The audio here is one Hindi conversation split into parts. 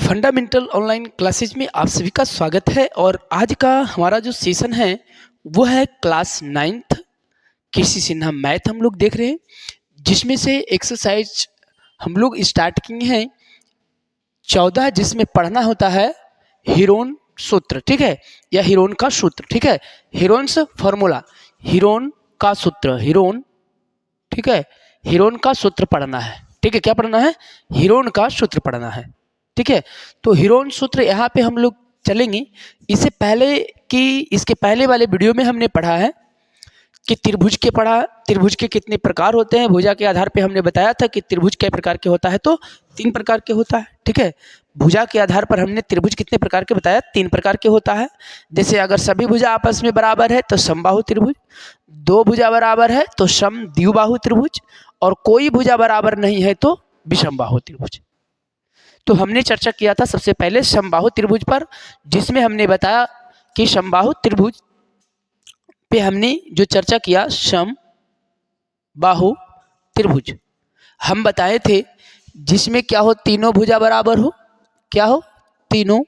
फंडामेंटल ऑनलाइन क्लासेज में आप सभी का स्वागत है। और आज का हमारा जो सेशन है वो है क्लास 9th कृषि सिन्हा मैथ हम लोग देख रहे हैं, जिसमें से एक्सरसाइज हम लोग स्टार्ट किए हैं 14, जिसमें पढ़ना होता है हीरोन सूत्र, ठीक है, या हीरोन का सूत्र, ठीक है, हीरोन्स फॉर्मूला, हीरोन का सूत्र, हीरोन, ठीक है, हीरोन का सूत्र पढ़ना है, ठीक है, क्या पढ़ना है, हीरोन का सूत्र पढ़ना है, ठीक है। तो हीरोन सूत्र यहाँ पे हम लोग चलेंगे। इससे पहले कि इसके पहले वाले वीडियो में हमने पढ़ा है कि त्रिभुज के कितने प्रकार होते हैं। भुजा के आधार पे हमने बताया था कि त्रिभुज कई प्रकार के होता है, तो 3 प्रकार के होता है, ठीक है। भुजा के आधार पर हमने त्रिभुज कितने प्रकार के बताया, 3 प्रकार के होता है। जैसे अगर सभी भुजा आपस में बराबर है तो समबाहु त्रिभुज, 2 भुजा बराबर है तो समद्विबाहु त्रिभुज, और कोई भुजा बराबर नहीं है तो विषमबाहु त्रिभुज। तो हमने चर्चा किया था सबसे पहले समबाहु त्रिभुज पर, जिसमें हमने बताया कि समबाहु त्रिभुज पे हमने जो चर्चा किया, समबाहु त्रिभुज हम बताए थे जिसमें क्या हो, तीनों भुजा बराबर हो, क्या हो, तीनों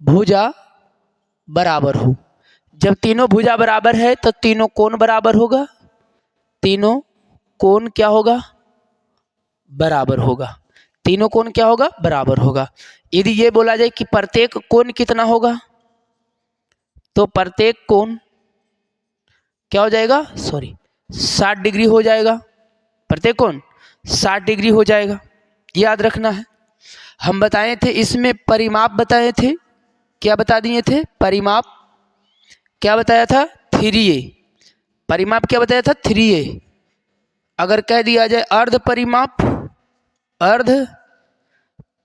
भुजा बराबर हो। जब तीनों भुजा बराबर है तो तीनों कोण बराबर होगा, तीनों कोण क्या होगा, बराबर होगा, तीनों कोण क्या होगा, बराबर होगा। यदि ये बोला जाए कि प्रत्येक कोण कितना होगा, तो प्रत्येक कोण क्या हो जाएगा, 60 डिग्री हो जाएगा, प्रत्येक कोण 60 डिग्री हो जाएगा, याद रखना है। हम बताए थे इसमें परिमाप बताए थे, क्या बता दिए थे, परिमाप क्या बताया था, 3a, परिमाप क्या बताया था, 3a। अगर कह दिया जाए अर्ध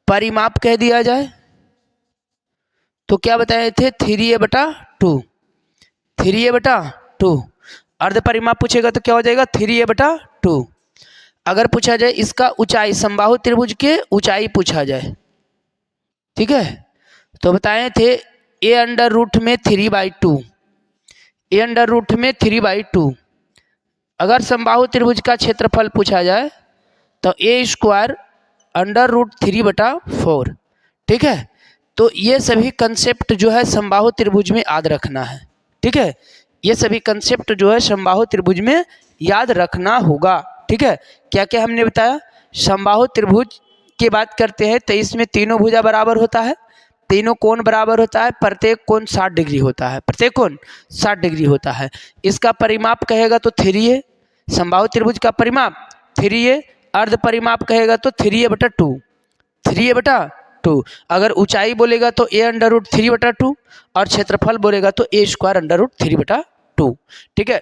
परिमाप कह दिया जाए तो क्या बताए थे, 3a/2, 3a/2। अर्ध परिमाप पूछेगा तो क्या हो जाएगा, 3a/2। अगर पूछा जाए इसका ऊंचाई, समबाहु त्रिभुज के ऊंचाई पूछा जाए, ठीक है, तो बताए थे a√3 में 3/2, a√3 में 3/2। अगर समबाहु त्रिभुज का क्षेत्रफल पूछा जाए तो a² √3/4, ठीक है। तो ये सभी कंसेप्ट जो है समबाहु त्रिभुज में याद रखना है, ठीक है, ये सभी कंसेप्ट जो है समबाहु त्रिभुज में याद रखना होगा, ठीक है। क्या क्या हमने बताया, समबाहु त्रिभुज की बात करते हैं तो इसमें तीनों भुजा बराबर होता है, तीनों कोण बराबर होता है, प्रत्येक कोण 60 डिग्री होता है, प्रत्येक कोण 60 डिग्री होता है। इसका परिमाप कहेगा तो 3a, समबाहु त्रिभुज का परिमाप 3a, अर्ध परिमाप कहेगा तो 3a/2, 3a/2। अगर ऊंचाई बोलेगा तो a√3/2, और क्षेत्रफल बोलेगा तो a² √3/2, ठीक है।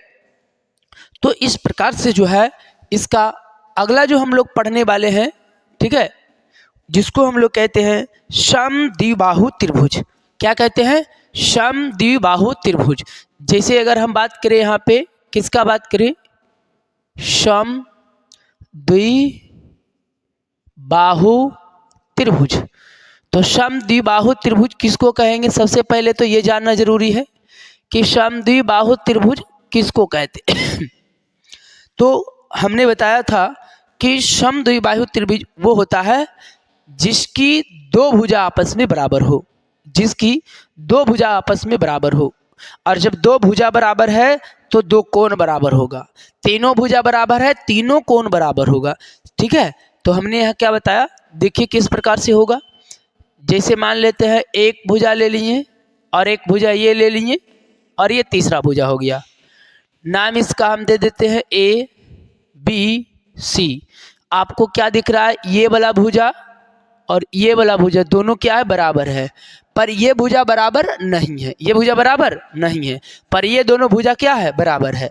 तो इस प्रकार से जो है इसका अगला जो हम लोग पढ़ने वाले हैं, ठीक है, जिसको हम लोग कहते हैं समद्विबाहु त्रिभुज। क्या कहते हैं, समद्विबाहु त्रिभुज। जैसे अगर हम बात करें यहाँ पे किसका बात करें, समद्विबाहु त्रिभुज। तो समद्विबाहु त्रिभुज किसको कहेंगे, सबसे पहले तो ये जानना जरूरी है कि समद्विबाहु त्रिभुज किसको कहते हैं। तो हमने बताया था कि समद्विबाहु त्रिभुज वो होता है जिसकी 2 भुजा आपस में बराबर हो, जिसकी 2 भुजा आपस में बराबर हो। और जब 2 भुजा बराबर है तो 2 कोण बराबर होगा, तीनों भुजा बराबर है, तीनों कोण बराबर होगा, ठीक है। तो हमने यहाँ क्या बताया, देखिए किस प्रकार से होगा। जैसे मान लेते हैं एक भुजा ले लिए और एक भुजा ये ले लिए और ये तीसरा भुजा हो गया, नाम इसका हम दे देते हैं ABC। आपको क्या दिख रहा है, ये वाला भुजा और ये वाला भुजा दोनों क्या है, बराबर है, पर ये भुजा बराबर नहीं है, ये भुजा बराबर नहीं है, पर ये दोनों भुजा क्या है, बराबर है।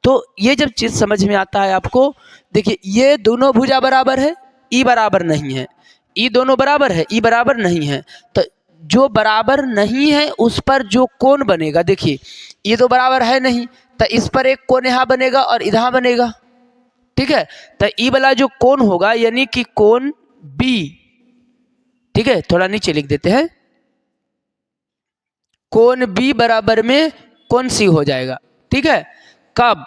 तो ये जब चीज़ समझ में आता है आपको, देखिए ये दोनों भुजा बराबर है, ई बराबर नहीं है, ई दोनों बराबर है, ई बराबर नहीं है। तो जो बराबर नहीं है उस पर जो कोण बनेगा, देखिए ये तो बराबर है नहीं, तो इस पर एक कोण यहाँ बनेगा और इधर बनेगा, ठीक है। तो ई वाला जो कोण होगा यानी कि कोण B, ठीक है, थोड़ा नीचे लिख देते हैं, कोण B बराबर में कोण C हो जाएगा, ठीक है। कब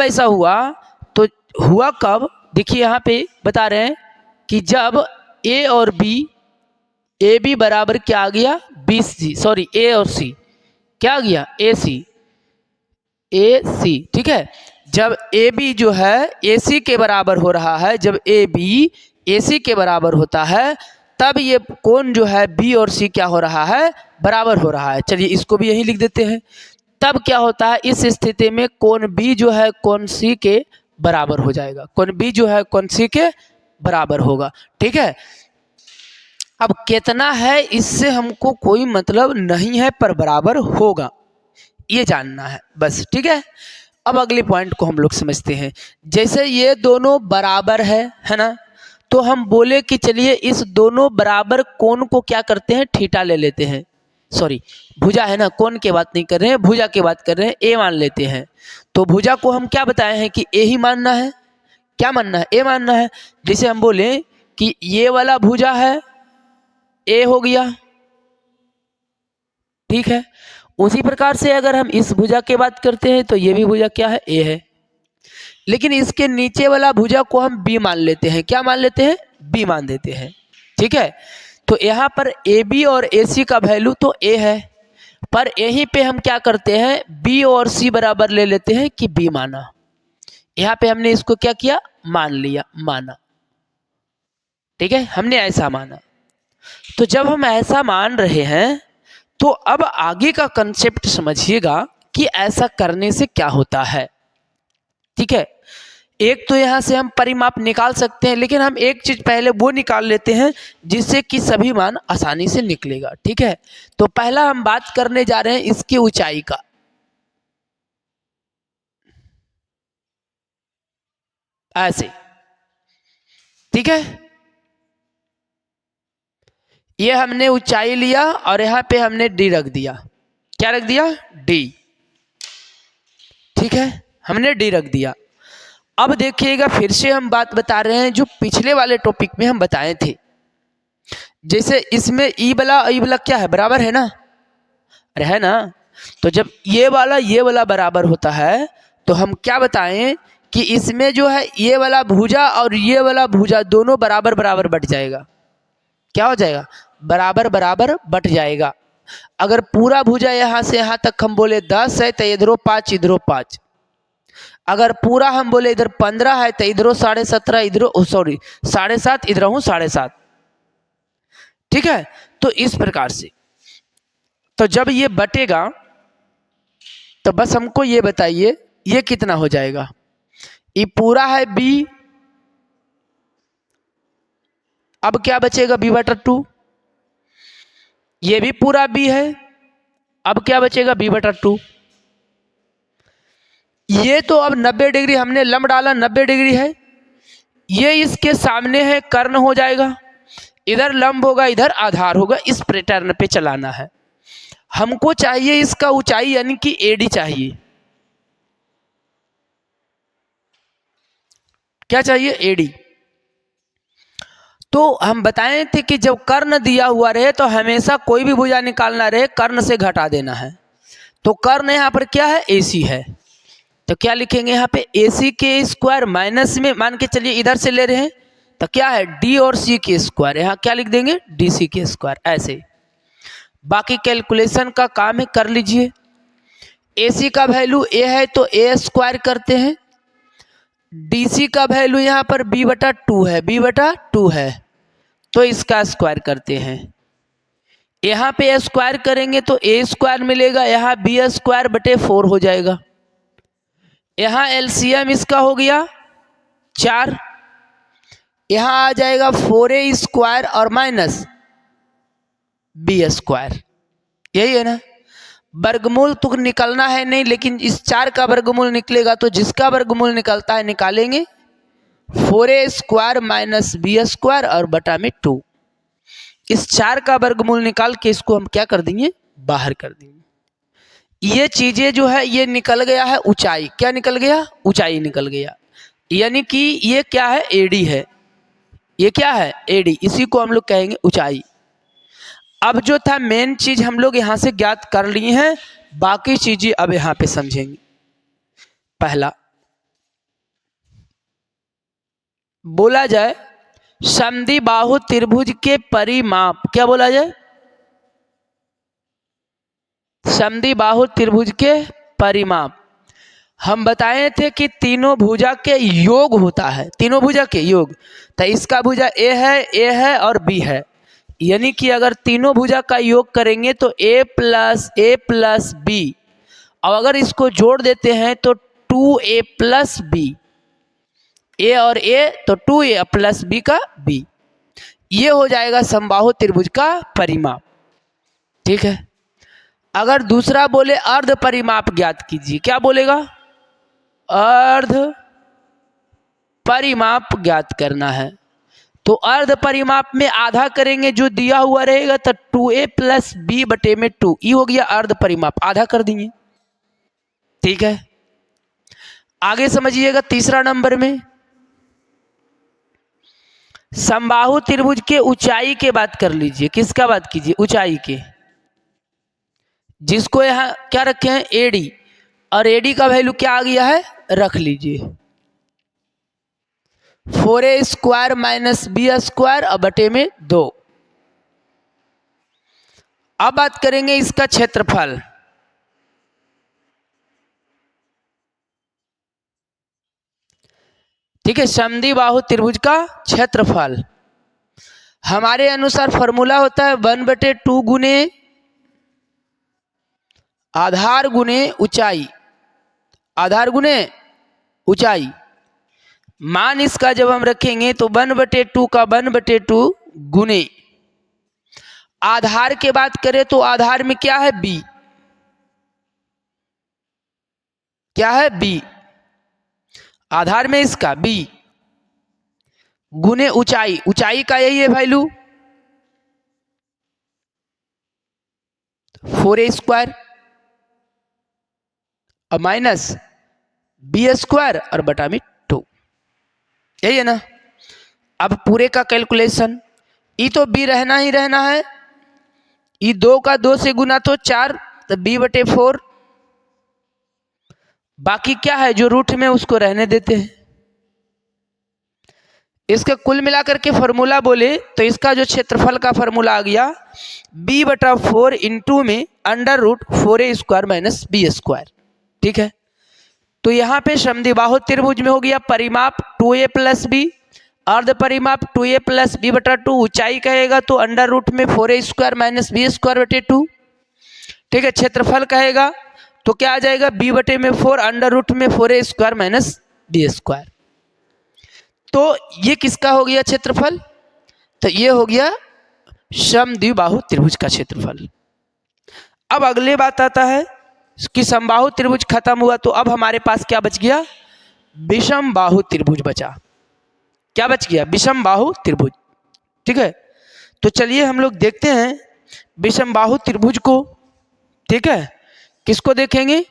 ऐसा हुआ, तो हुआ कब, देखिए यहाँ पे बता रहे हैं कि जब A और B ए बी बराबर क्या आ गया, बी सी, सॉरी ए और सी, क्या आ गया, ए सी, ए सी, ठीक है। जब ए बी जो है ए सी के बराबर हो रहा है, जब ए बी ए सी के बराबर होता है, तब ये कोण जो है बी और सी क्या हो रहा है, बराबर हो रहा है। चलिए इसको भी यहीं लिख देते हैं। तब क्या होता है, इस स्थिति में कोण बी जो है कोण सी के बराबर हो जाएगा, कोण बी जो है कोण सी के बराबर होगा, ठीक है। अब कितना है इससे हमको कोई मतलब नहीं है, पर बराबर होगा ये जानना है बस, ठीक है। अब अगले पॉइंट को हम लोग समझते हैं। जैसे ये दोनों बराबर है ना, तो हम बोले कि चलिए इस दोनों बराबर कोण को क्या करते हैं, थीटा ले लेते हैं, सॉरी भुजा है ना, कोण की बात नहीं कर रहे हैं, भुजा की बात कर रहे हैं, ए मान लेते हैं। तो भुजा को हम क्या बताए हैं कि ए ही मानना है, क्या मानना है, ए मानना है। जैसे हम बोले कि ये वाला भुजा है, ए हो गया, ठीक है। उसी प्रकार से अगर हम इस भुजा की बात करते हैं तो ये भी भुजा क्या है, ए है। लेकिन इसके नीचे वाला भुजा को हम बी मान लेते हैं, क्या मान लेते हैं, बी मान देते हैं, ठीक है। तो यहाँ पर ए बी और ए सी का वैल्यू तो ए है, पर यहीं पे हम क्या करते हैं, बी और सी बराबर ले लेते हैं कि बी माना। यहाँ पे हमने इसको क्या किया, मान लिया, माना, ठीक है, हमने ऐसा माना। तो जब हम ऐसा मान रहे हैं तो अब आगे का कंसेप्ट समझिएगा कि ऐसा करने से क्या होता है, ठीक है। एक तो यहां से हम परिमाप निकाल सकते हैं, लेकिन हम एक चीज पहले वो निकाल लेते हैं जिससे कि सभी मान आसानी से निकलेगा, ठीक है। तो पहला हम बात करने जा रहे हैं इसकी ऊंचाई का। ऐसे, ठीक है, ये हमने ऊंचाई लिया और यहां पे हमने डी रख दिया, क्या रख दिया, डी, ठीक है, हमने डी रख दिया। अब देखिएगा फिर से हम बात बता रहे हैं जो पिछले वाले टॉपिक में हम बताए थे। जैसे इसमें ई वाला क्या है, बराबर है ना, अरे है ना। तो जब ये वाला बराबर होता है तो हम क्या बताएं कि इसमें जो है ये वाला भुजा और ये वाला भुजा दोनों बराबर बराबर बट जाएगा, क्या हो जाएगा, बराबर बराबर बट जाएगा। अगर पूरा भुजा यहाँ से यहाँ तक हम बोले 10 है तो इधरों 5 इधरों 5, अगर पूरा हम बोले इधर 15 है तो इधरों 17.5 इधरों, सॉरी 7.5 इधर हूँ 7.5, ठीक है। तो इस प्रकार से, तो जब ये बटेगा तो बस हमको ये बताइए ये कितना हो जाएगा, ये पूरा है बी, अब क्या बचेगा, b/2, ये भी पूरा बी है, अब क्या बचेगा, b/2। ये तो अब 90 डिग्री हमने लंब डाला, 90 डिग्री है, ये इसके सामने है, कर्ण हो जाएगा, इधर लंब होगा इधर आधार होगा, इस पैटर्न पे चलाना है। हमको चाहिए इसका ऊंचाई यानी कि एडी चाहिए, क्या चाहिए, एडी। तो हम बताए थे कि जब कर्ण दिया हुआ रहे तो हमेशा कोई भी भुजा निकालना रहे कर्ण से घटा देना है। तो कर्ण यहाँ पर क्या है, एसी है, तो क्या लिखेंगे यहाँ पे, AC के स्क्वायर माइनस में मान के चलिए इधर से ले रहे हैं तो क्या है, D और C के स्क्वायर, यहाँ क्या लिख देंगे, DC के स्क्वायर। ऐसे बाकी कैलकुलेशन का काम है, कर लीजिए। AC का वैल्यू A है तो A स्क्वायर करते हैं, DC का वैल्यू यहाँ पर B/2 है, B/2 है तो इसका स्क्वायर करते हैं। यहाँ पे A स्क्वायर करेंगे तो A स्क्वायर मिलेगा, यहाँ B²/4 हो जाएगा। यहाँ एलसीएम इसका हो गया 4, यहाँ आ जाएगा 4A² और माइनस B², यही है ना। वर्गमूल तो निकलना है नहीं, लेकिन इस 4 का वर्गमूल निकलेगा तो जिसका वर्गमूल निकलता है निकालेंगे, 4A² माइनस B² और बटा में 2। इस 4 का वर्गमूल निकाल के इसको हम क्या कर देंगे, बाहर कर देंगे। ये चीजें जो है ये निकल गया है ऊंचाई, क्या निकल गया, ऊंचाई निकल गया, यानी कि ये क्या है, एडी है, ये क्या है, एडी, इसी को हम लोग कहेंगे ऊंचाई। अब जो था मेन चीज हम लोग यहां से ज्ञात कर लिए हैं, बाकी चीजें अब यहां पे समझेंगे। पहला बोला जाए समद्विबाहु त्रिभुज के परिमाप, क्या बोला जाए, समद्विबाहु त्रिभुज के परिमाप। हम बताए थे कि तीनों भुजा के योग होता है, तीनों भुजा के योग। तो इसका भुजा ए है और बी है, यानी कि अगर तीनों भुजा का योग करेंगे तो ए प्लस बी, और अगर इसको जोड़ देते हैं तो 2a प्लस बी, ए और ए तो 2a प्लस बी का बी, ये हो जाएगा समबाहु त्रिभुज का परिमाप। ठीक है। अगर दूसरा बोले अर्ध परिमाप ज्ञात कीजिए, क्या बोलेगा, अर्ध परिमाप ज्ञात करना है। तो अर्ध परिमाप में आधा करेंगे, जो दिया हुआ रहेगा, तो 2a प्लस बी बटे में 2, ये हो गया अर्ध परिमाप, आधा कर दिए। ठीक है। आगे समझिएगा तीसरा नंबर में समबाहु त्रिभुज के ऊंचाई के बात कर लीजिए। किसका बात कीजिए, ऊंचाई के, जिसको यहां क्या रखे हैं, एडी, और एडी का वैल्यू क्या आ गया है, रख लीजिए 4a square minus B square और बटे में 2। अब बात करेंगे इसका क्षेत्रफल। ठीक है, समद्विबाहु त्रिभुज का क्षेत्रफल हमारे अनुसार फॉर्मूला होता है 1/2 गुने आधार गुने ऊंचाई, आधार गुने ऊंचाई। मान इसका जब हम रखेंगे तो 1/2 का 1/2 गुने आधार के बात करें तो आधार में क्या है, बी, क्या है, बी, आधार में इसका बी, गुने ऊंचाई, ऊंचाई का यही है वैल्यू 4a स्क्वायर और माइनस बी स्क्वायर और बटा में 2, यही है ना। अब पूरे का कैलकुलेशन, ई तो बी रहना ही रहना है, ई 2 का 2 से गुना तो 4, तो b/4, बाकी क्या है जो रूट में उसको रहने देते हैं। इसका कुल मिलाकर के फॉर्मूला बोले तो इसका जो क्षेत्रफल का फॉर्मूला आ गया b/4 इंटू में √4a square minus B square. ठीक है। तो यहाँ पे समद्विबाहु त्रिभुज में हो गया परिमाप 2a प्लस बी, अर्ध परिमाप 2a प्लस b/2, ऊंचाई कहेगा तो √4a square minus B square बटे 2। ठीक है। क्षेत्रफल कहेगा तो क्या आ जाएगा, b/4 √4a square minus B square. तो ये किसका हो गया क्षेत्रफल, तो ये हो गया समद्विबाहु त्रिभुज का क्षेत्रफल। अब अगले बात आता है कि समबाहु त्रिभुज खत्म हुआ तो अब हमारे पास क्या बच गया, विषम बाहु त्रिभुज बचा। क्या बच गया, विषम बाहु त्रिभुज। ठीक है। तो चलिए हम लोग देखते हैं विषम बाहु त्रिभुज को। ठीक है, किसको देखेंगे,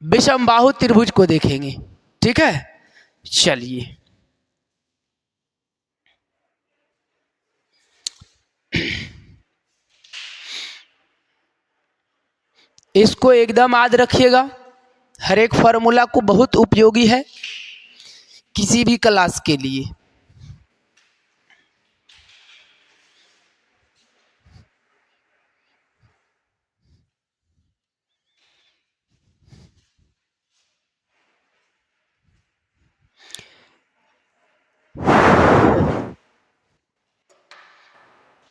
विषम बाहु त्रिभुज को देखेंगे। ठीक है, चलिए इसको एकदम याद रखिएगा, हर एक फॉर्मूला को बहुत उपयोगी है किसी भी क्लास के लिए।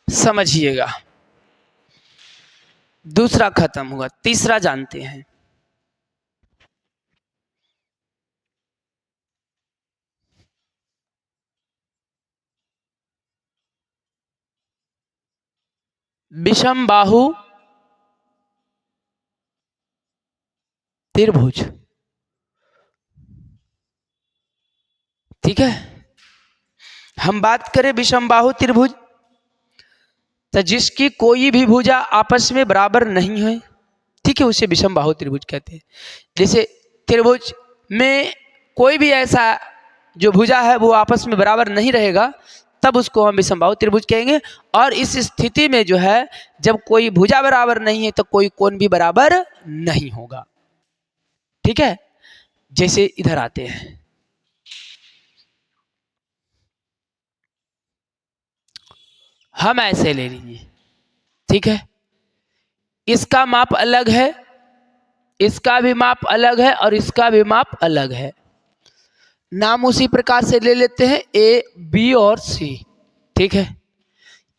समझिएगा, दूसरा खत्म हुआ, तीसरा जानते हैं। विषम बाहु त्रिभुज। ठीक है, हम बात करें विषम बाहु त्रिभुज तो जिसकी कोई भी भुजा आपस में बराबर नहीं है, ठीक है, उसे विषम बाहु त्रिभुज कहते हैं। जैसे त्रिभुज में कोई भी ऐसा जो भुजा है वो आपस में बराबर नहीं रहेगा, तब उसको हम विषम बाहु त्रिभुज कहेंगे। और इस स्थिति में जो है जब कोई भुजा बराबर नहीं है तो कोई कोण भी बराबर नहीं होगा। ठीक है, जैसे इधर आते हैं, हम ऐसे ले लीजिए, ठीक है। इसका माप अलग है, इसका भी माप अलग है और इसका भी माप अलग है। नाम उसी प्रकार से ले लेते हैं, ए बी और सी, ठीक है।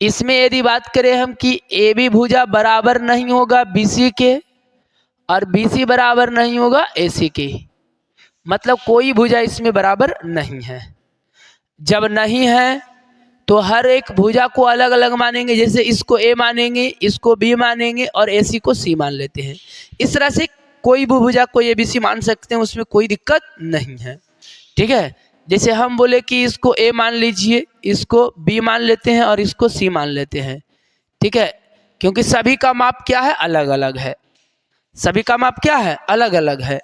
इसमें यदि बात करें हम कि ए बी भुजा बराबर नहीं होगा बी सी के और बी सी बराबर नहीं होगा ए सी के, मतलब कोई भुजा इसमें बराबर नहीं है। जब नहीं है तो हर एक भुजा को अलग अलग मानेंगे, जैसे इसको ए मानेंगे, इसको बी मानेंगे और ए सी को सी मान लेते हैं। इस तरह से कोई भी भुजा को ए बी सी मान सकते हैं, उसमें कोई दिक्कत नहीं है, ठीक है। जैसे हम बोले कि इसको ए मान लीजिए, इसको बी मान लेते हैं और इसको सी मान लेते हैं, ठीक है, क्योंकि सभी का माप क्या है, अलग अलग है। सभी का माप क्या है, अलग अलग है।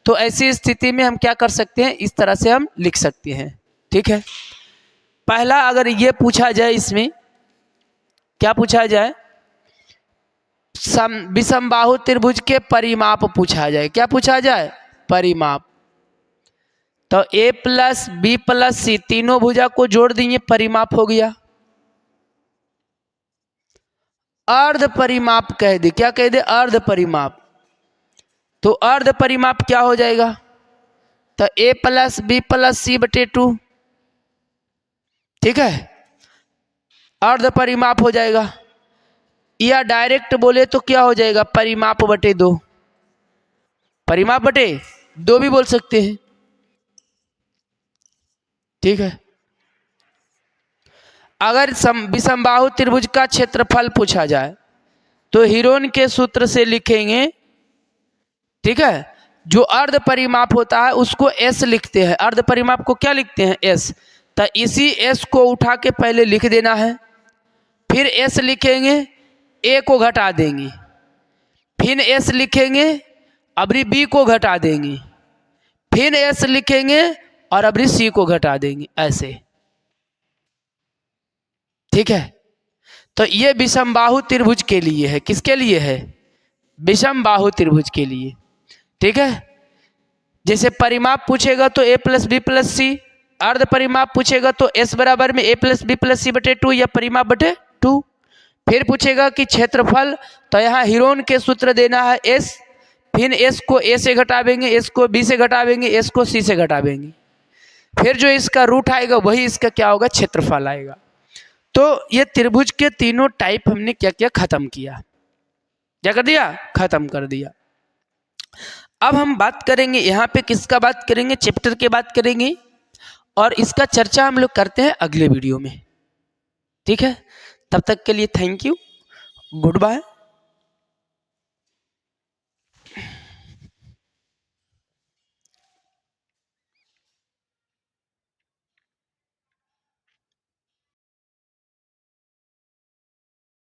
तो ऐसी स्थिति में हम क्या कर सकते हैं, इस तरह से हम लिख सकते हैं, ठीक है। पहला अगर ये पूछा जाए, इसमें क्या पूछा जाए, विषमबाहु त्रिभुज के परिमाप पूछा जाए। क्या पूछा जाए, परिमाप। तो ए प्लस बी प्लस सी तीनों भुजा को जोड़ दिए, परिमाप हो गया। अर्ध परिमाप कह दे, क्या कह दे, अर्ध परिमाप। तो अर्ध परिमाप क्या हो जाएगा, तो ए प्लस बी प्लस सी बटे 2, ठीक है, अर्ध परिमाप हो जाएगा। या डायरेक्ट बोले तो क्या हो जाएगा, परिमाप बटे 2, परिमाप बटे 2 भी बोल सकते हैं, ठीक है। अगर विषमबाहु त्रिभुज का क्षेत्रफल पूछा जाए तो हीरोन के सूत्र से लिखेंगे, ठीक है। जो अर्ध परिमाप होता है उसको एस लिखते हैं, अर्ध परिमाप को क्या लिखते हैं, एस। तो इसी एस को उठा के पहले लिख देना है, फिर एस लिखेंगे, ए को घटा देंगे, फिर एस लिखेंगे, अबरी बी को घटा देंगे, फिर एस लिखेंगे और अबरी सी को घटा देंगे, ऐसे, ठीक है। तो ये विषमबाहु त्रिभुज के लिए है, किसके लिए है, विषमबाहु त्रिभुज के लिए, ठीक है। जैसे परिमाप पूछेगा तो ए प्लस बी प्लस सी, अर्ध परिमाप पूछेगा तो एस बराबर में ए प्लस बी प्लस सी बटे 2 या परिमाप बटे 2। फिर पूछेगा कि क्षेत्रफल, तो यहाँ हीरोन के सूत्र देना है एस, फिर एस को ए से घटावेंगे, एस को बी से घटावेंगे, एस को सी से घटावेंगे, फिर जो इसका रूट आएगा वही इसका क्या होगा, क्षेत्रफल आएगा। तो ये त्रिभुज के तीनों टाइप हमने क्या किया, खत्म किया, क्या कर दिया, खत्म कर दिया। अब हम बात करेंगे यहाँ पे किसका बात करेंगे, चैप्टर के बात करेंगे और इसका चर्चा हम लोग करते हैं अगले वीडियो में, ठीक है। तब तक के लिए थैंक यू, गुड बाय।